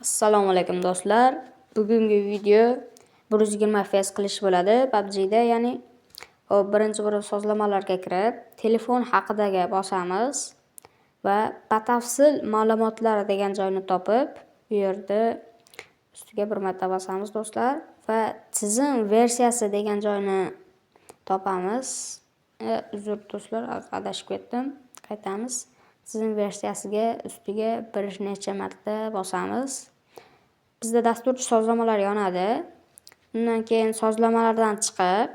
Assalomu alaykum do'stlar. Bugungi video 120 FPS qilish bo'ladi PUBG'da, ya'ni birinchi sozlamalarga kirib, telefon haqidagi bosamiz va batafsil ma'lumotlar degan joyni topib, bu yerda ustiga bir marta bosamiz do'stlar va tizim versiyasi degan joyni topamiz. Uzr do'stlar, adashib ketdim. Qaytamiz. Tizim versiyasiga ustiga bir necha marta bosamiz. Bizda dasturchi sozlamalar yonadi. Undan keyin sozlamalardan chiqib,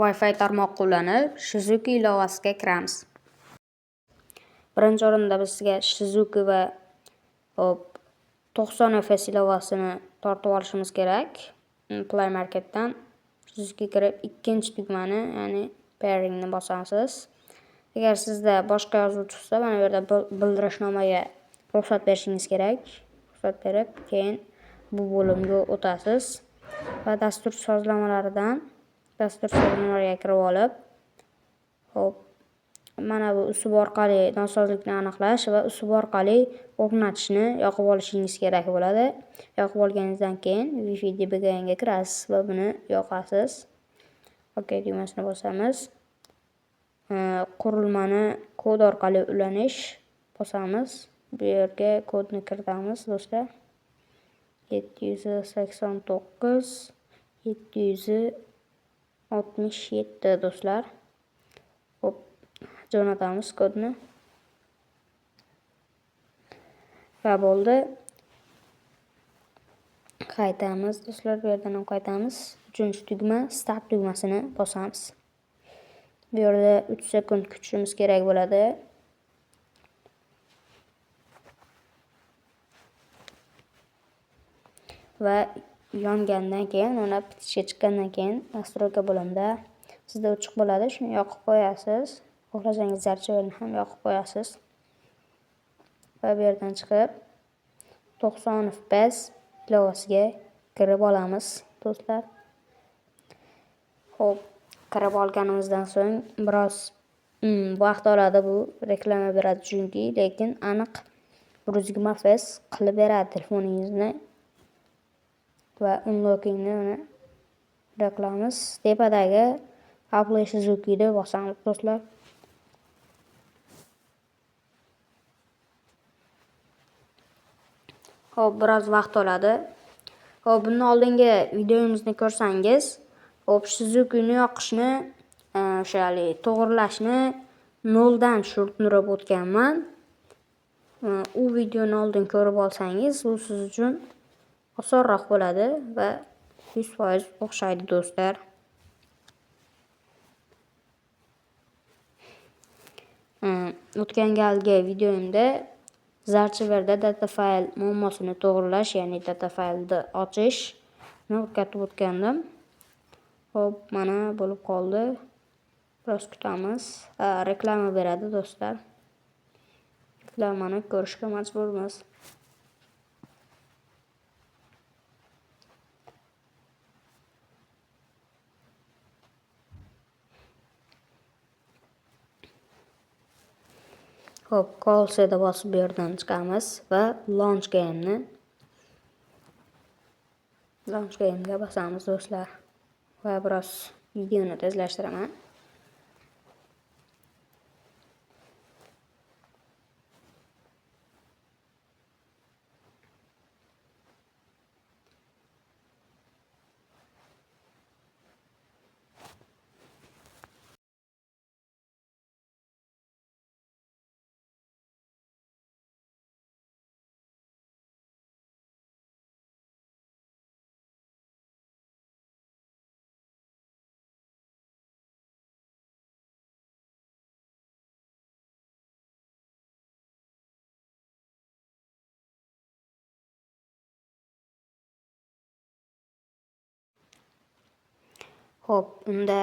Wi-Fi tarmoq qo'llanib, Shizuku ilovasiga kiramiz. Birinchi o'rinda bizga Shizuku va 90 FPS ilovasini tortib olishimiz kerak. Play Marketdan Shizuku kirib, ikkinchi tugmani, ya'ni pairingni bosasiz. Agar sizda boshqa yozuv chiqsa, mana bu yerda bildirishnomaga ruxsat berishingiz kerak. Ruxsat berib, keyin bu bo'limga o'tasiz va dastur sozlamalaridan dastur sozlamalarga kirib olib, mana bu usul orqali nosozlikni aniqlash va usul orqali o'rnatishni yoqib olishingiz kerak bo'ladi. Yoqib olganingizdan keyin Wi-Fi debuggerga kirasiz va buni yoqasiz. OK tugmasini bosamiz. Qurilmani kod orqali ulanish bosamiz. Bu yerga kodni kiritamiz do'stlar. 789 767 do'stlar. Hop, jo'natamiz kodni. Va bo'ldi. Qaytamiz do'stlar, bu yerdan ham qaytamiz. Uchinchi tugma start tugmasini bosamiz. Bu yerda 3 sekund kutishimiz kerak bo'ladi. Va yongandan keyin, uni bitishga chiqqandan keyin nastroyka bo'limida sizda o'chiq bo'ladi, shuni yoqib qo'yasiz. Xohlasangiz zarchivelni ham yoqib qo'yasiz. Va bu yerdan chiqib 90 FPS ilovasiga kirib olamiz do'stlar. Xo'p, kirib olganimizdan so'ng biroz vaqt oladi, bu reklama beradi chunki, lekin aniq 120 FPS qilib beradi telefoningizni. Va unlockingni qilamiz. Tepadagi Apply Shizuku'ni bosamiz do'stlar. Hop, biroz vaqt oladi. Hop, bundan oldingi videomizni ko'rsangiz, Shizuku'ni yoqishni, o'shali to'g'rilashni 0 dan tushirib o'tganman. U videoni oldin ko'rib olsangiz, bu siz uchun osonroq bo'ladi va 100% o'xshaydi do'stlar. O'tgan galgi videomda zarchiverda data fayl muammosini to'g'rilash, ya'ni data faylni ochishni o'rgatib o'tgandim. Hop, mana bo'lib qoldi. Biroz kutamiz. Reklama beradi do'stlar. Reklamani ko'rishga majburmiz. Hop, Calls'da bosib bu yerdan chiqamiz va Launch Game'ga bosamiz do'stlar. Va biroz videoni tezlashtiraman. Hop, unda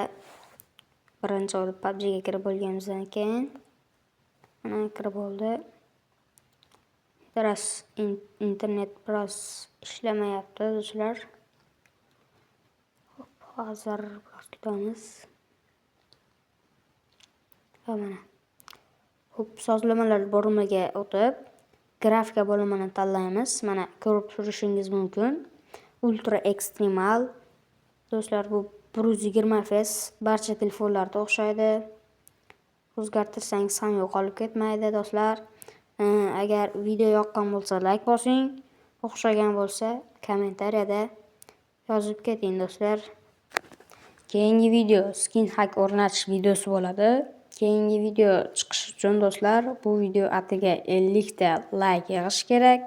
birinchi bo'lib PUBG'ga kirib bo'lganimizdan keyin mana kirib oldi. Biroz internet biroz ishlamayapti do'stlar. Hop, hozir biroz kutamiz. Va mana. Hop, sozlamalar bo'limiga o'tib, grafika bo'limini tanlaymiz. Mana ko'rib turishingiz mumkin. Ultra ekstremal. Do'stlar, bu 120 Fs barcha telefonlarda o'xshaydi. O'zgartirsangiz ham yo'qolib ketmaydi, do'stlar. Agar video yoqqan bo'lsa, like bosing. O'xshagan bo'lsa, kommentariyada yozib keting, do'stlar. Keyingi video skin hack o'rnatish videosi bo'ladi. Keyingi video chiqishi uchun do'stlar, bu video atiga 50 ta like yig'ish kerak.